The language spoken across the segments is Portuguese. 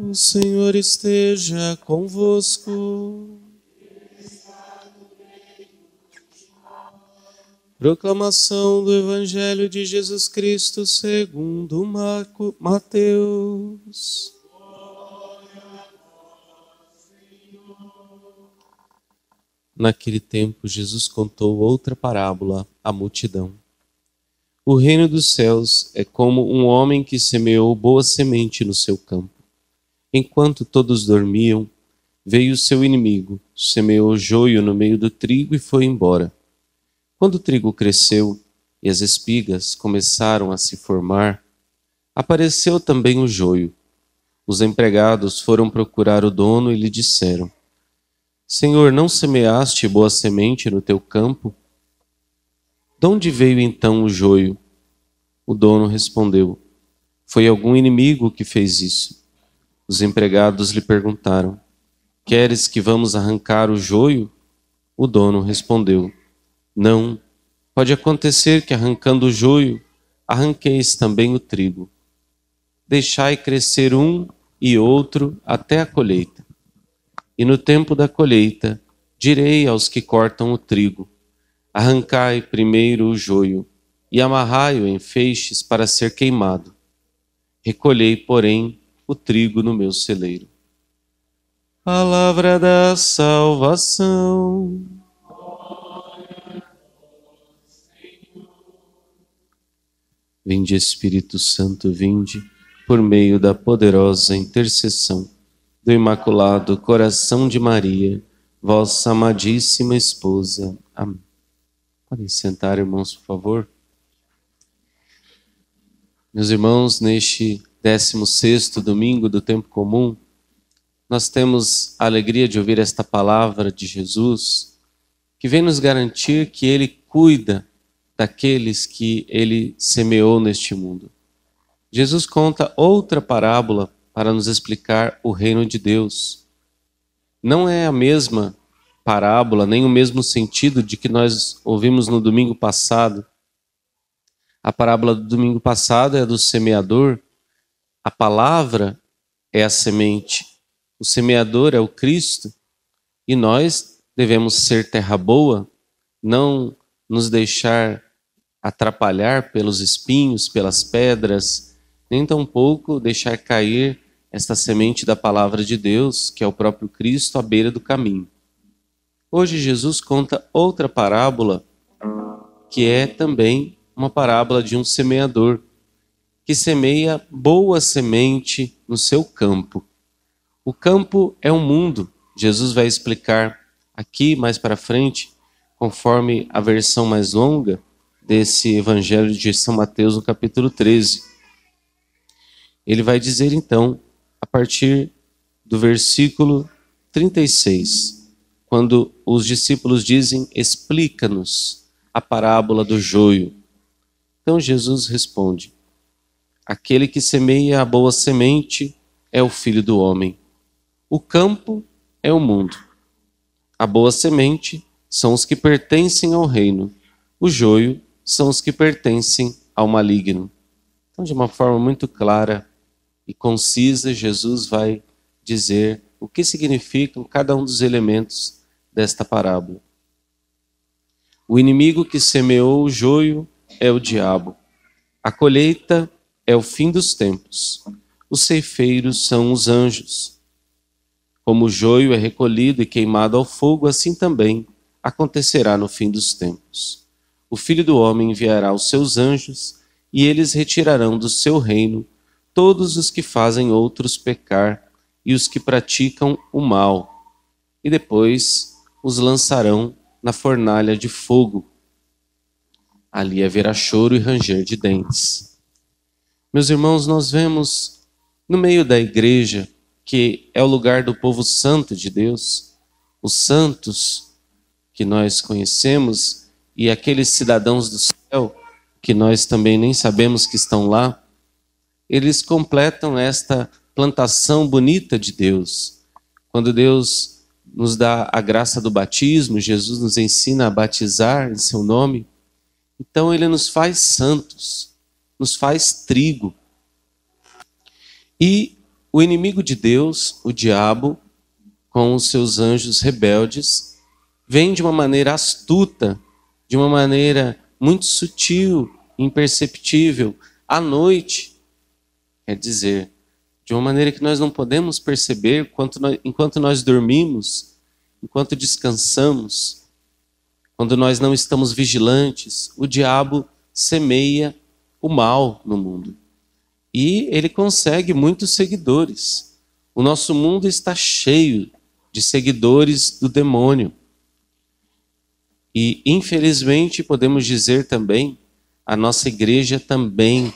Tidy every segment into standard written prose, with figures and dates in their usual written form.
O Senhor esteja convosco. Proclamação do Evangelho de Jesus Cristo segundo Mateus. Naquele tempo, Jesus contou outra parábola à multidão. O reino dos céus é como um homem que semeou boa semente no seu campo. Enquanto todos dormiam, veio seu inimigo, semeou joio no meio do trigo e foi embora. Quando o trigo cresceu e as espigas começaram a se formar, apareceu também o joio. Os empregados foram procurar o dono e lhe disseram: Senhor, não semeaste boa semente no teu campo? De onde veio então o joio? O dono respondeu: Foi algum inimigo que fez isso. Os empregados lhe perguntaram: Queres que vamos arrancar o joio? O dono respondeu: Não, pode acontecer que arrancando o joio, arranqueis também o trigo. Deixai crescer um e outro até a colheita. E no tempo da colheita, direi aos que cortam o trigo: Arrancai primeiro o joio e amarrai-o em feixes para ser queimado. Recolhei, porém, o trigo no meu celeiro. Palavra da salvação. Vinde, Espírito Santo, vinde, por meio da poderosa intercessão do Imaculado Coração de Maria, vossa amadíssima esposa. Amém. Podem sentar, irmãos, por favor. Meus irmãos, neste 16º domingo do tempo comum, nós temos a alegria de ouvir esta palavra de Jesus, que vem nos garantir que Ele cuida daqueles que Ele semeou neste mundo. Jesus conta outra parábola para nos explicar o reino de Deus. Não é a mesma parábola, nem o mesmo sentido de que nós ouvimos no domingo passado. A parábola do domingo passado é a do semeador. A palavra é a semente. O semeador é o Cristo. E nós devemos ser terra boa, não nos deixar atrapalhar pelos espinhos, pelas pedras, nem tampouco deixar cair esta semente da palavra de Deus, que é o próprio Cristo, à beira do caminho. Hoje Jesus conta outra parábola, que é também uma parábola de um semeador, que semeia boa semente no seu campo. O campo é o mundo. Jesus vai explicar aqui mais para frente, conforme a versão mais longa desse Evangelho de São Mateus, no capítulo 13. Ele vai dizer então, a partir do versículo 36, quando os discípulos dizem: explica-nos a parábola do joio. Então Jesus responde: aquele que semeia a boa semente é o Filho do Homem. O campo é o mundo. A boa semente são os que pertencem ao reino. O joio são os que pertencem ao maligno. Então, de uma forma muito clara e concisa, Jesus vai dizer o que significam cada um dos elementos desta parábola. O inimigo que semeou o joio é o diabo. A colheita é o fim dos tempos. Os ceifeiros são os anjos. Como o joio é recolhido e queimado ao fogo, assim também acontecerá no fim dos tempos. O Filho do Homem enviará os seus anjos e eles retirarão do seu reino todos os que fazem outros pecar e os que praticam o mal, e depois os lançarão na fornalha de fogo. Ali haverá choro e ranger de dentes. Meus irmãos, nós vemos no meio da igreja, que é o lugar do povo santo de Deus, os santos que nós conhecemos e aqueles cidadãos do céu que nós também nem sabemos que estão lá, eles completam esta plantação bonita de Deus. Quando Deus nos dá a graça do batismo, Jesus nos ensina a batizar em seu nome, então Ele nos faz santos, nos faz trigo. E o inimigo de Deus, o diabo, com os seus anjos rebeldes, vem de uma maneira astuta, de uma maneira muito sutil, imperceptível, à noite, quer dizer, de uma maneira que nós não podemos perceber enquanto nós dormimos, enquanto descansamos, quando nós não estamos vigilantes, o diabo semeia o mal no mundo. E ele consegue muitos seguidores. O nosso mundo está cheio de seguidores do demônio. E, infelizmente, podemos dizer também, a nossa igreja também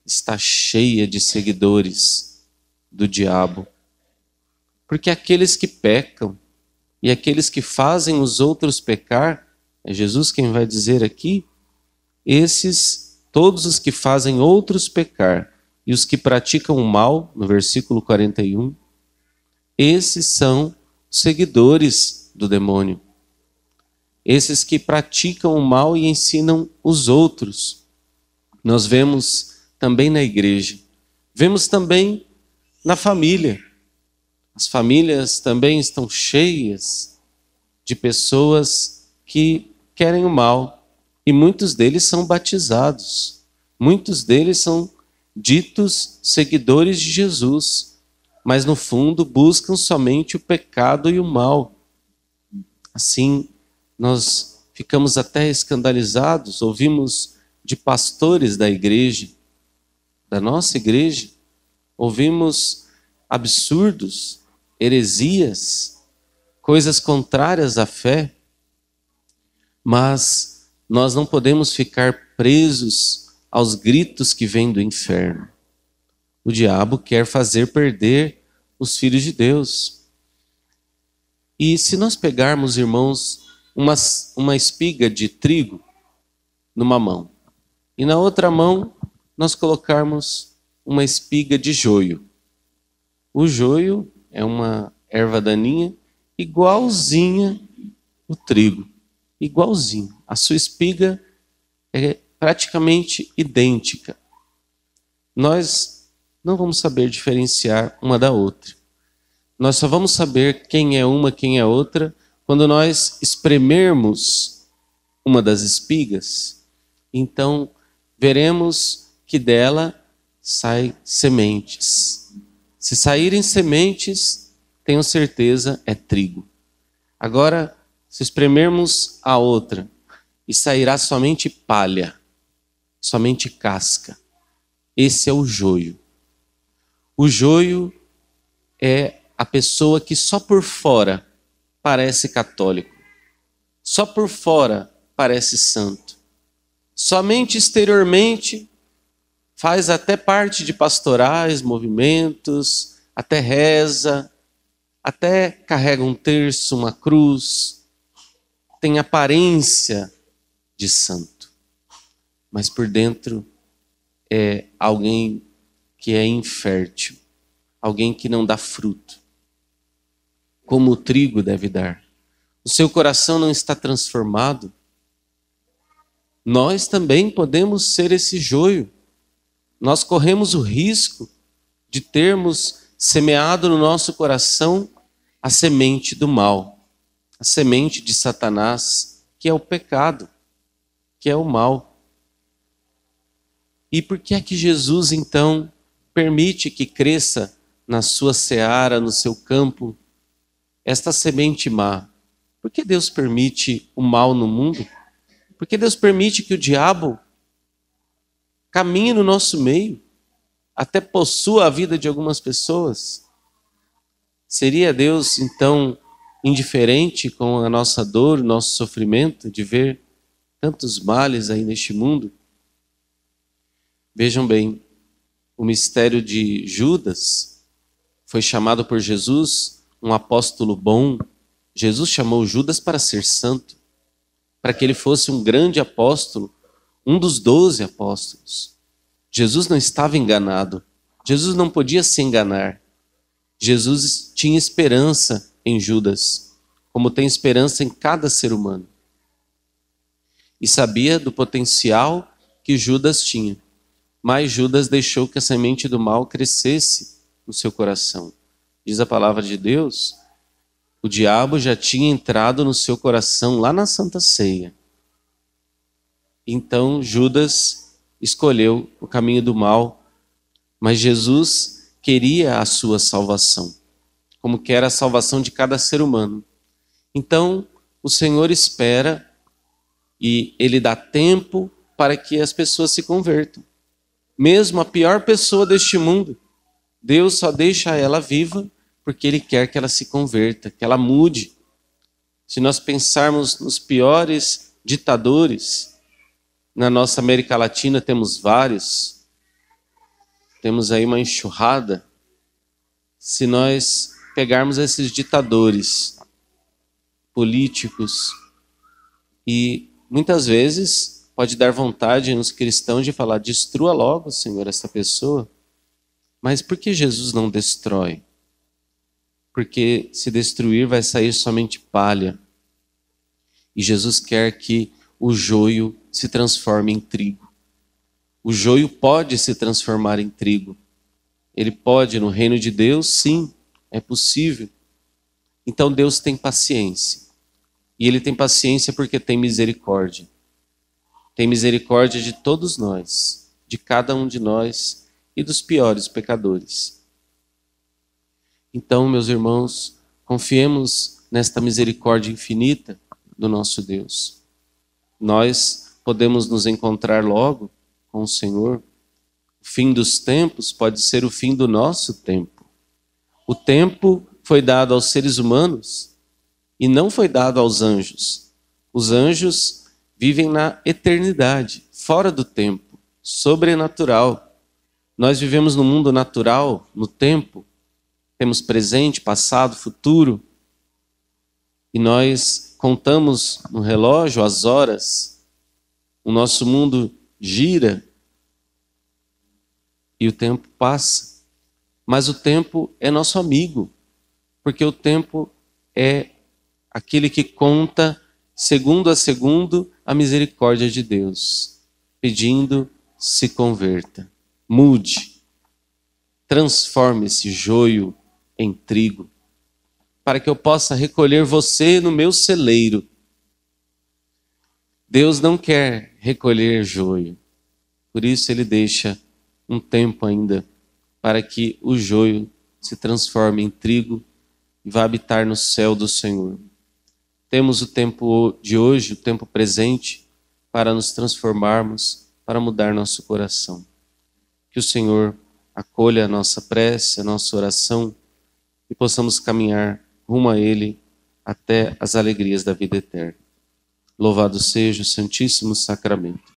está cheia de seguidores do diabo. Porque aqueles que pecam e aqueles que fazem os outros pecar, é Jesus quem vai dizer aqui, todos os que fazem outros pecar e os que praticam o mal, no versículo 41, esses são seguidores do demônio. Esses que praticam o mal e ensinam os outros. Nós vemos também na igreja. Vemos também na família. As famílias também estão cheias de pessoas que querem o mal. E muitos deles são batizados. Muitos deles são ditos seguidores de Jesus. Mas no fundo buscam somente o pecado e o mal. Assim, nós ficamos até escandalizados, ouvimos de pastores da igreja, da nossa igreja, ouvimos absurdos, heresias, coisas contrárias à fé, mas nós não podemos ficar presos aos gritos que vêm do inferno. O diabo quer fazer perder os filhos de Deus. E se nós pegarmos, irmãos, uma espiga de trigo numa mão, e na outra mão nós colocarmos uma espiga de joio. O joio é uma erva daninha igualzinha o trigo, igualzinho. A sua espiga é praticamente idêntica. Nós não vamos saber diferenciar uma da outra. Nós só vamos saber quem é uma, quem é outra, quando nós espremermos uma das espigas. Então, veremos que dela saem sementes. Se saírem sementes, tenho certeza, é trigo. Agora, se espremermos a outra, e sairá somente palha, somente casca. Esse é o joio. O joio é a pessoa que só por fora parece católico. Só por fora parece santo. Somente exteriormente faz até parte de pastorais, movimentos, até reza, até carrega um terço, uma cruz, tem aparência de santo. Mas por dentro é alguém que é infértil, alguém que não dá fruto, como o trigo deve dar. O seu coração não está transformado. Nós também podemos ser esse joio. Nós corremos o risco de termos semeado no nosso coração a semente do mal, a semente de Satanás, que é o pecado, que é o mal. E por que é que Jesus, então, permite que cresça na sua seara, no seu campo, esta semente má? Por que Deus permite o mal no mundo? Por que Deus permite que o diabo caminhe no nosso meio, até possua a vida de algumas pessoas? Seria Deus, então, indiferente com a nossa dor, o nosso sofrimento, de ver tantos males aí neste mundo? Vejam bem, o mistério de Judas foi chamado por Jesus um apóstolo bom. Jesus chamou Judas para ser santo, para que ele fosse um grande apóstolo, um dos 12 apóstolos. Jesus não estava enganado. Jesus não podia se enganar. Jesus tinha esperança em Judas, como tem esperança em cada ser humano. E sabia do potencial que Judas tinha. Mas Judas deixou que a semente do mal crescesse no seu coração. Diz a palavra de Deus, o diabo já tinha entrado no seu coração lá na Santa Ceia. Então Judas escolheu o caminho do mal, mas Jesus queria a sua salvação, como quer a salvação de cada ser humano. Então o Senhor espera e Ele dá tempo para que as pessoas se convertam. Mesmo a pior pessoa deste mundo, Deus só deixa ela viva porque Ele quer que ela se converta, que ela mude. Se nós pensarmos nos piores ditadores, na nossa América Latina temos vários, temos aí uma enxurrada. Se nós pegarmos esses ditadores políticos, e muitas vezes pode dar vontade nos cristãos de falar, destrua logo, Senhor, essa pessoa. Mas por que Jesus não destrói? Porque se destruir vai sair somente palha. E Jesus quer que o joio se transforme em trigo. O joio pode se transformar em trigo. Ele pode, no reino de Deus, sim, é possível. Então Deus tem paciência. E Ele tem paciência porque tem misericórdia. Tem misericórdia de todos nós, de cada um de nós e dos piores pecadores. Então, meus irmãos, confiemos nesta misericórdia infinita do nosso Deus. Nós podemos nos encontrar logo com o Senhor. O fim dos tempos pode ser o fim do nosso tempo. O tempo foi dado aos seres humanos e não foi dado aos anjos. Os anjos vivem na eternidade, fora do tempo, sobrenatural. Nós vivemos no mundo natural, no tempo. Temos presente, passado, futuro. E nós contamos no relógio as horas. O nosso mundo gira e o tempo passa. Mas o tempo é nosso amigo, porque o tempo é aquele que conta segundo a segundo a misericórdia de Deus, pedindo se converta, mude, transforme esse joio em trigo, para que eu possa recolher você no meu celeiro. Deus não quer recolher joio, por isso Ele deixa um tempo ainda para que o joio se transforme em trigo e vá habitar no céu do Senhor. Temos o tempo de hoje, o tempo presente, para nos transformarmos, para mudar nosso coração. Que o Senhor acolha a nossa prece, a nossa oração, e possamos caminhar rumo a Ele até as alegrias da vida eterna. Louvado seja o Santíssimo Sacramento.